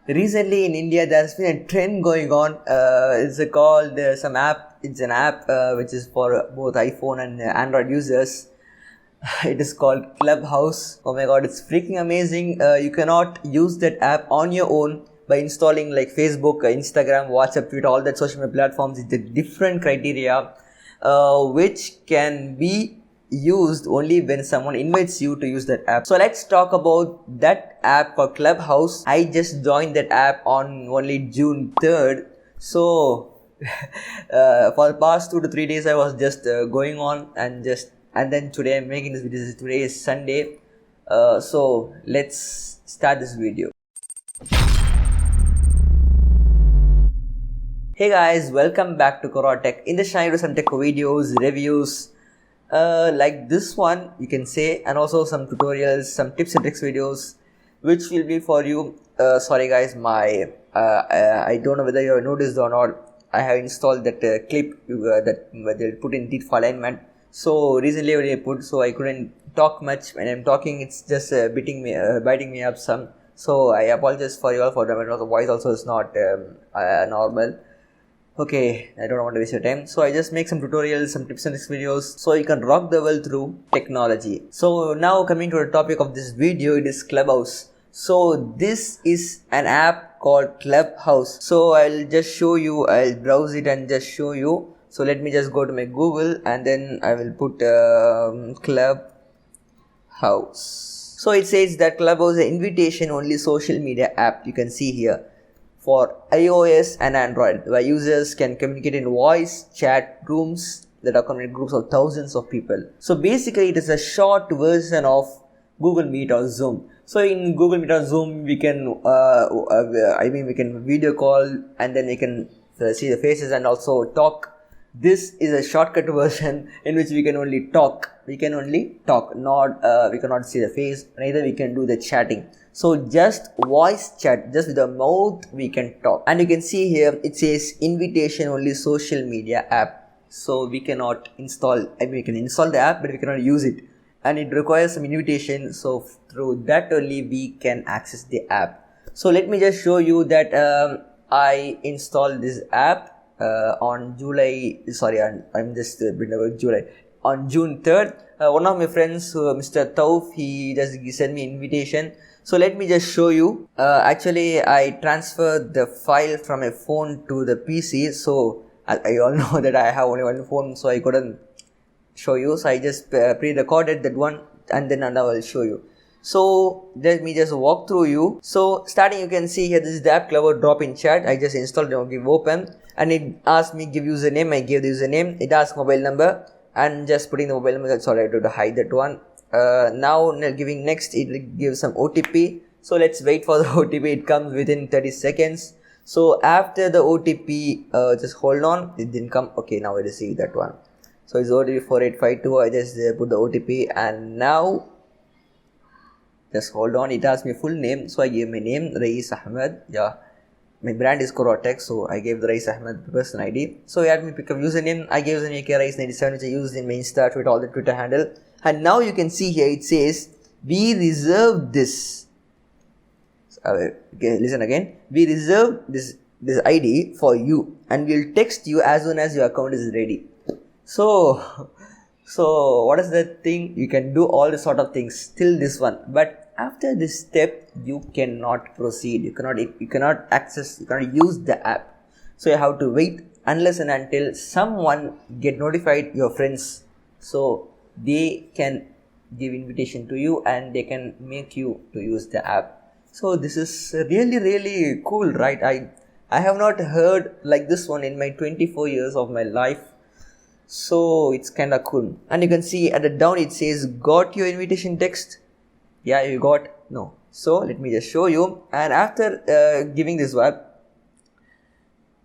Recently in India, there's been a trend going on. It's called some app. It's an app which is for both iPhone and Android users. It is called Clubhouse. Oh my god, it's freaking amazing. You cannot use that app on your own by installing like Facebook, Instagram, WhatsApp, Twitter, all that social media platforms. It's a different criteria which can be used only when someone invites you to use that app. So let's talk about that app for Clubhouse. I just joined that app on only June 3rd. So for the past 2 to 3 days I was just going on and then today I'm making this video. Today is Sunday. So let's start this video. Hey guys, welcome back to Qurrah Tech. In this channel I do some tech videos, reviews like this one you can say, and also some tutorials, some tips and tricks videos which will be for you. Sorry guys, my I don't know whether you have noticed or not, I have installed that clip that they'll put in default alignment. So recently when I put, so I couldn't talk much. When I'm talking it's just biting me up some. So I apologize for you all for that. The voice also is not normal. Okay, I don't want to waste your time. So I just make some tutorials, some tips and tricks videos so you can rock the world through technology. So now coming to the topic of this video, it is Clubhouse. So this is an app called Clubhouse. So I'll just show you, I'll browse it and just show you. So let me just go to my Google and then I will put Clubhouse. So it says that Clubhouse is an invitation only social media app. You can see here for iOS and Android, where users can communicate in voice chat rooms that accommodate groups of thousands of people. So basically it is a short version of Google Meet or Zoom. So in Google Meet or Zoom we can we can video call and then we can see the faces and also talk. This is a shortcut version in which we can only talk. We cannot we cannot see the face, neither we can do the chatting. So just voice chat, just with the mouth we can talk. And you can see here it says invitation only social media app. So we cannot install, we can install the app but we cannot use it, and it requires some invitation. So through that only we can access the app. So let me just show you that I installed this app on July, sorry, I'm just a bit about July. On June 3rd, one of my friends, Mr. Tauf, he just sent me invitation. So let me just show you. Actually, I transferred the file from my phone to the PC. So I all know that I have only one phone, so I couldn't show you. So I just pre-recorded that one and then now I will show you. So let me just walk through you. So starting, you can see here, this is the app Clubhouse drop in chat. I just installed it, give open, and it asked me give username. I gave the username. It asked mobile number and just putting the mobile number. Sorry, I had to hide that one. Now giving next, it will give some OTP. So let's wait for the OTP. It comes within 30 seconds. So after the OTP, just hold on. It didn't come. Okay, now I received that one. So it's OTP 4852. I just put the OTP and now just hold on. It asked me full name. So I gave my name, Rais Ahmed. Yeah. My brand is Qurrah Tech, so I gave the Rais Ahmed person ID. So he had me pick up username. I gave username Rais97, which I used in my Insta, Twitter, all the Twitter handle. And now you can see here it says, we reserve this. Okay, listen again. We reserve this ID for you, and we'll text you as soon as your account is ready. So what is the thing? You can do all the sort of things till this one, but after this step you cannot proceed. You cannot access, you cannot use the app. So you have to wait unless and until someone get notified, your friends, so they can give invitation to you and they can make you to use the app. So this is really cool, right? I have not heard like this one in my 24 years of my life. So it's kind of cool. And you can see at the down it says, got your invitation text? Yeah, you got? No. So let me just show you. And after giving this web,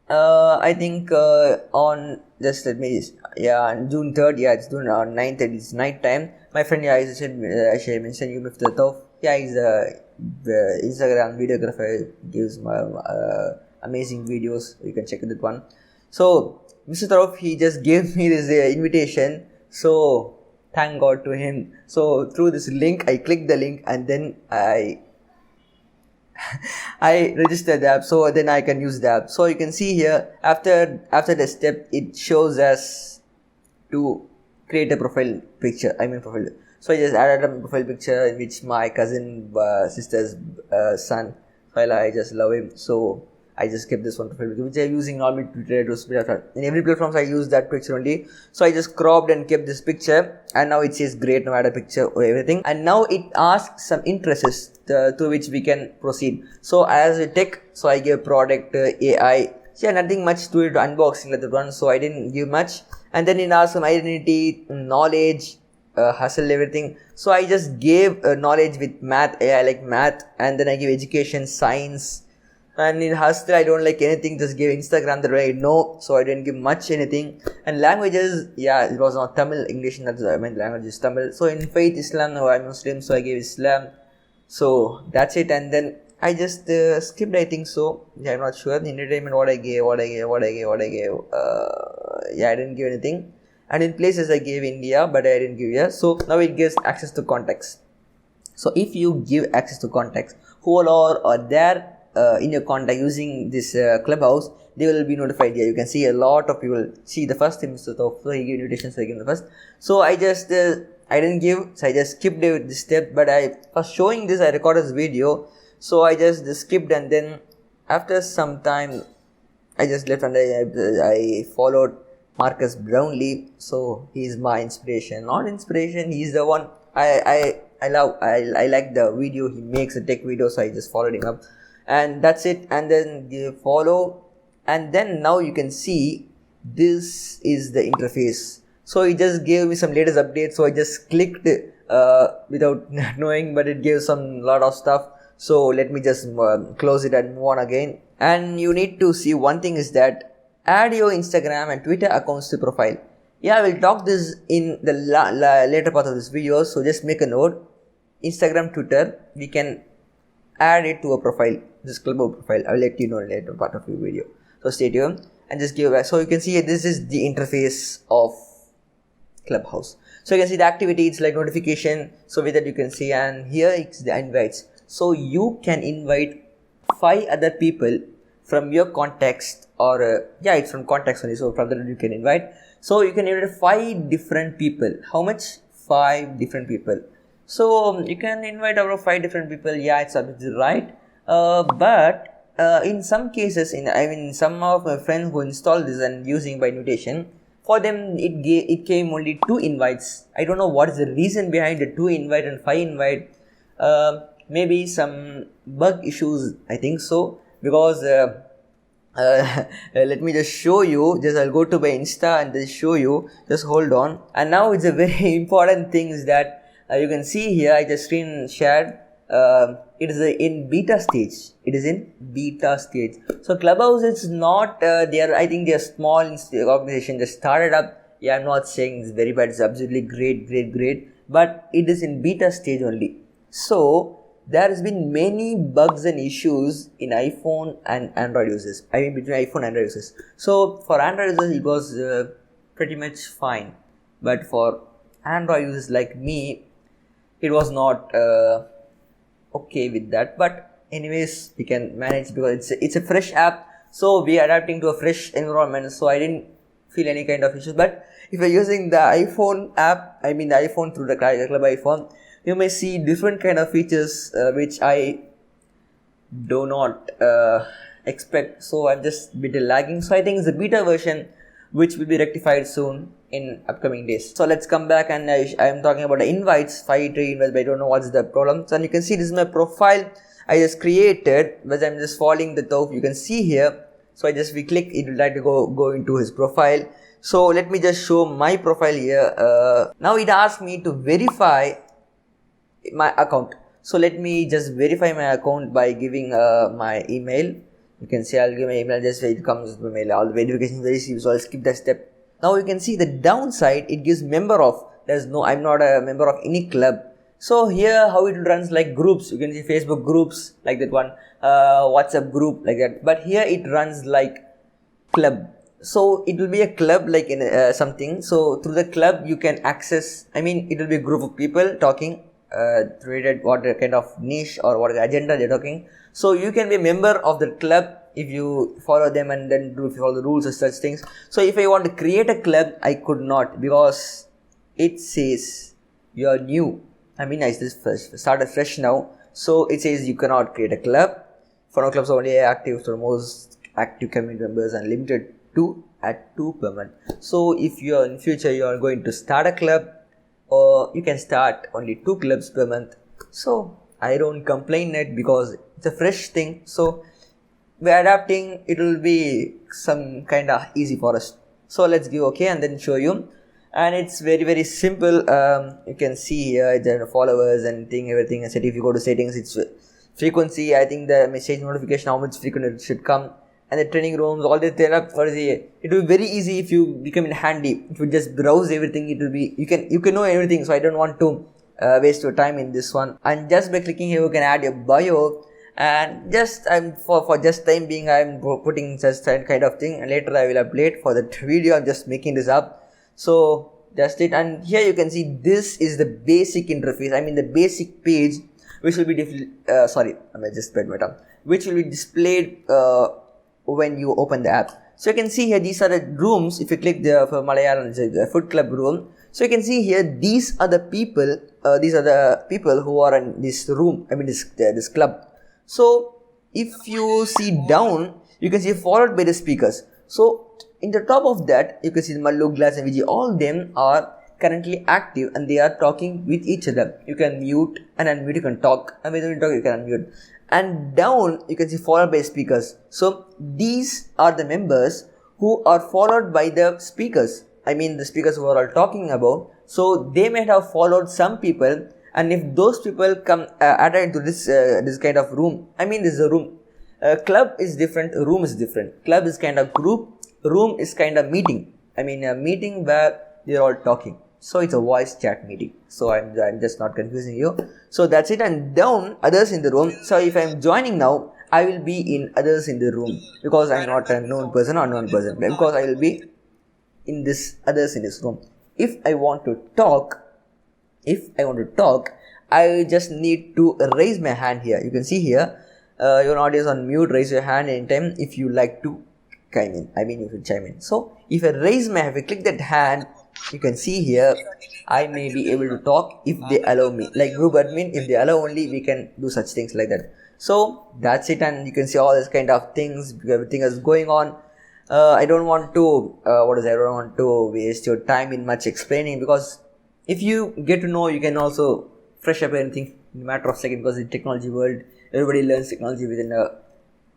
I think on just let me on June 3rd, it's June 9th, it's night time. My friend, I should mention you, Mr. Tauf. He's the Instagram videographer, gives amazing videos. You can check that one. So Mr. Tauf, he just gave me this invitation. So thank God to him. So through this link, I clicked the link and then I I registered the app, so then I can use the app. So you can see here, after the step, it shows us to create a profile picture. Profile. So I just added a profile picture in which my cousin sister's son. Well, I just love him, so I just kept this one profile picture, which I'm using normally to in every platform. I use that picture only. So I just cropped and kept this picture, and now it says great, no matter picture or everything. And now it asks some interests through which we can proceed. So as a tech, so I gave product AI. Yeah, nothing much to it, unboxing like that one. So I didn't give much. And then it asked some identity, knowledge, hustle, everything. So I just gave knowledge with math. I like math, and then I give education, science. And in hustle, I don't like anything. Just give Instagram that I know. So I didn't give much anything. And languages, yeah, it was not Tamil, English. That's language is Tamil. So in faith, Islam. No, I'm Muslim, so I gave Islam. So that's it. And then I just skipped, I think so. Yeah, I'm not sure. The entertainment, what I gave. Yeah, I didn't give anything. And in places I gave India, but I didn't give here. So now it gives access to contacts. So if you give access to contacts who all are there in your contact using this Clubhouse, they will be notified here. You can see a lot of people. See the first thing, so he gave invitations, so I gave the first. So I just I didn't give, so I just skipped this step. But for showing this, I recorded this video. So I just skipped, and then after some time, I just left, and I followed Marcus Brownlee. So he's my inspiration. Not inspiration, he's the one I love. I like the video he makes, a tech video, so I just followed him up. And that's it. And then you follow, and then now you can see this is the interface. So he just gave me some latest updates. So I just clicked without knowing, but it gave some lot of stuff. So let me just close it and move on again. And you need to see one thing is that add your Instagram and Twitter accounts to profile. Yeah, we'll talk this in the later part of this video. So just make a note. Instagram, Twitter, we can add it to a profile. This Clubhouse profile. I'll let you know in the later part of the video. So stay tuned and just give back. So you can see this is the interface of Clubhouse. So you can see the activity. It's like notification. So with that you can see, and here it's the invites. So you can invite 5 other people from your context, or yeah, it's from context only. So from that you can invite. So you can invite 5 different people. How much? 5 different people. So you can invite over 5 different people. Yeah, it's absolutely right. But in some cases, some of my friends who installed this and using by invitation, for them it came only 2 invites. I don't know what is the reason behind the 2 invite and 5 invite. Maybe some bug issues, I think so, because let me just show you. I'll go to my Insta and just show you. Just hold on. And now it's a very important thing is that you can see here, I just screen shared. It is in beta stage. It is in beta stage. So Clubhouse is not I think they are small organization. They started up. Yeah, I'm not saying it's very bad. It's absolutely great. But it is in beta stage only. So there has been many bugs and issues in iPhone and Android users. Between iPhone and Android users. So for Android users, it was pretty much fine. But for Android users like me, it was not okay with that. But anyways, we can manage because it's a fresh app. So we are adapting to a fresh environment. So I didn't feel any kind of issues. But if you're using the iPhone app, the iPhone through the Club iPhone, you may see different kind of features which I do not expect. So I'm just a bit lagging. So I think it's a beta version which will be rectified soon in upcoming days. So let's come back, and I'm talking about the invites, 5 invites, but I don't know what's the problem. So you can see this is my profile I just created, but I'm just following the top. You can see here. So we click, it will like to go into his profile. So let me just show my profile here. Now it asks me to verify my account. So let me just verify my account by giving my email. You can see I'll give my email, just it comes with my email. All the verification is very simple, so I'll skip that step. Now you can see the downside, it gives member of. I'm not a member of any club. So here how it runs like groups. You can see Facebook groups like that one, WhatsApp group like that. But here it runs like club. So it will be a club like in something. So through the club you can access. It will be a group of people talking. related what kind of niche or what agenda they're talking. So you can be a member of the club if you follow them and then follow the rules and such things. So if I want to create a club, I could not, because it says you are new. I mean, I just started fresh now, so it says you cannot create a club. For now, clubs are only active for most active community members and limited to at 2 per month. So if you are in future you are going to start a club, or you can start only 2 clubs per month. So I don't complain it because it's a fresh thing. So we're adapting, it will be some kind of easy for us. So let's give okay and then show you. And it's very simple. You can see here the followers and thing, everything. I said if you go to settings, it's frequency. I think the message notification, how much frequent it should come, and the training rooms, all this there up for the. It will be very easy if you become in handy. If you just browse everything, it will be you can know everything. So I don't want to waste your time in this one. And just by clicking here, you can add your bio. And just for just time being, I'm putting just that kind of thing, and later I will update for that video. I'm just making this up. So that's it. And here you can see this is the basic interface. I mean the basic page, which will be which will be displayed when you open the app. So you can see here these are the rooms. If you click for Malayalam, the food club room. So you can see here these are the people. These are the people who are in this room. I mean this club. So if you see down, you can see followed by the speakers. So in the top of that, you can see Mallu, Glass and Vijay. All them are currently active and they are talking with each other. You can mute and unmute. You can talk, and when you talk, you can unmute. And down, you can see followed by speakers. So these are the members who are followed by the speakers. I mean the speakers who are all talking about. So they might have followed some people. And if those people come added into this kind of room, I mean this is a room. Club is different, room is different. Club is kind of group, room is kind of meeting. I mean a meeting where they're all talking. So it's a voice chat meeting. So I'm just not confusing you. So that's it. And down, others in the room. So if I'm joining now, I will be in others in the room, because I'm not a known person or unknown person, because I will be in this others in this room. If I want to talk, I just need to raise my hand here. You can see here, your audio is on mute. Raise your hand anytime if you like to chime in. I mean, if you chime in. So if I raise my hand, if I click that hand, you can see here, I may be able to talk if they allow me. Like group admin, if they allow only, we can do such things like that. So that's it. And you can see all this kind of things, everything is going on. I don't want to, I don't want to waste your time in much explaining, because if you get to know, you can also fresh up anything in a matter of seconds, because in technology world, everybody learns technology within a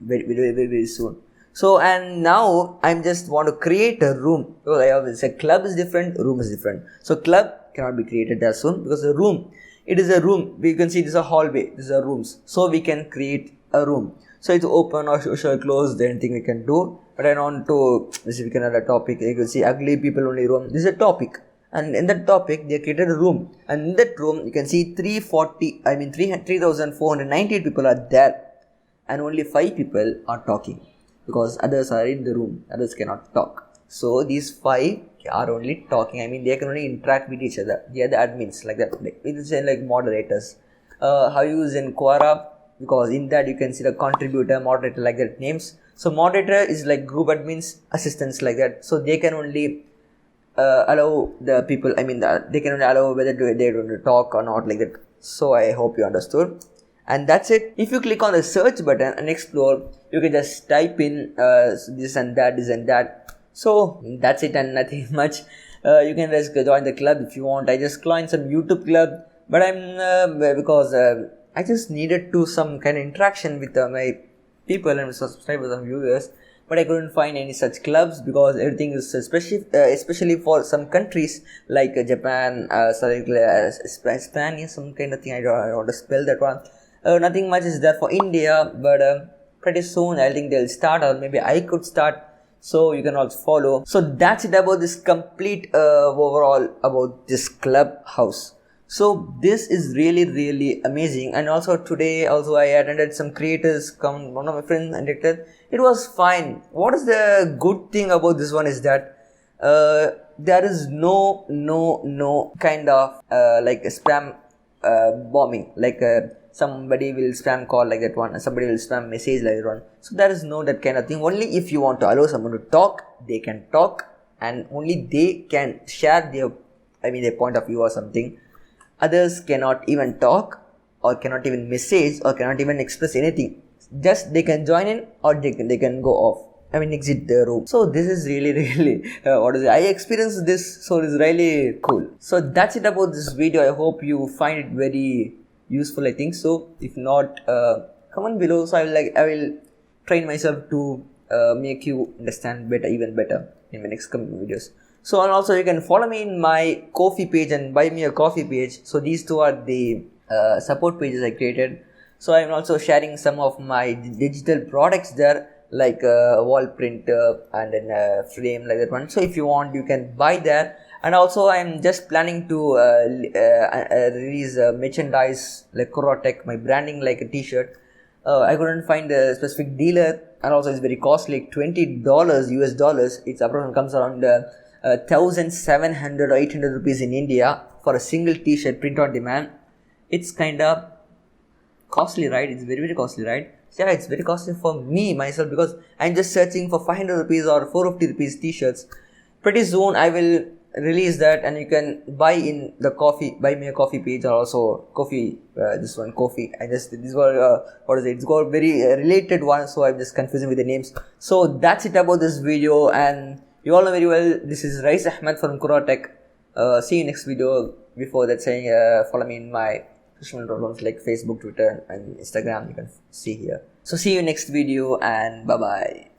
very soon. So, and now I'm just want to create a room, because I always say club is different, room is different. So club cannot be created as soon, because the room, it is a room. We can see this is a hallway, these are rooms. So we can create a room. So it's open or closed, anything we can do. But I don't want to, we can add a topic. You can see ugly people only room. This is a topic. And in that topic, they created a room. And in that room, you can see 3,498 people are there. And only 5 people are talking. Because others are in the room. Others cannot talk. So these 5 are only talking. I mean, they can only interact with each other. They are the admins, like that. We say like moderators. How you use in Qurrah, because in that you can see the contributor, moderator, like that names. So moderator is like group admins, assistants, like that. So they can only allow the people, I mean they can only allow whether they want to talk or not, like that. So I hope you understood. And that's it. If you click on the search button and explore, you can just type in this and that. So that's it, and nothing much. You can just join the club if you want. I just joined some YouTube club, but I'm because I just needed to some kind of interaction with my people and subscribers and viewers, but I couldn't find any such clubs, because everything is especially for some countries like Japan, Spain, some kind of thing. I don't want to spell that one. Nothing much is there for India, but pretty soon I think they'll start, or maybe I could start. So you can also follow. So that's it about this complete overall about this Clubhouse. So this is really amazing. And also today also I attended some creators, one of my friends attended. It was fine. What is the good thing about this one is that there is no kind of like spam bombing, like somebody will spam call like that one, and somebody will spam message like that one. So there is no that kind of thing. Only if you want to allow someone to talk, they can talk, and only they can share their point of view or something. Others cannot even talk, or cannot even message, or cannot even express anything. Just they can join in, or they can go off. Exit the room. So this is really I experienced this, so it's really cool. So that's it about this video. I hope you find it very useful. I think so. If not, comment below. So I will train myself to make you understand even better in my next coming videos. So, and also you can follow me in my Ko-fi page and Buy Me a Coffee page. So these two are the support pages I created. So I'm also sharing some of my digital products there, like a wall printer and then a frame like that one. So if you want, you can buy there. And also I'm just planning to release merchandise like Qurrah Tech, my branding like a t-shirt. I couldn't find a specific dealer, and also it's very costly, like $20 US dollars. It's approximately comes around 1,700 or 800 rupees in India for a single t-shirt print on demand. It's kind of costly, right? It's very costly, right? Yeah, it's very costly for me myself, because I'm just searching for 500 rupees or 450 rupees t-shirts. Pretty soon I will release that, and you can buy in the Buy Me a Coffee page, or also coffee, this one coffee. This were it's got very related one, so I'm just confusing with the names. So that's it about this video, and you all know very well, this is Rais Ahmed from Qurrah Tech. See you next video. Before that, saying follow me in my social platforms like Facebook, Twitter and Instagram, you can see here. So see you next video, and bye bye.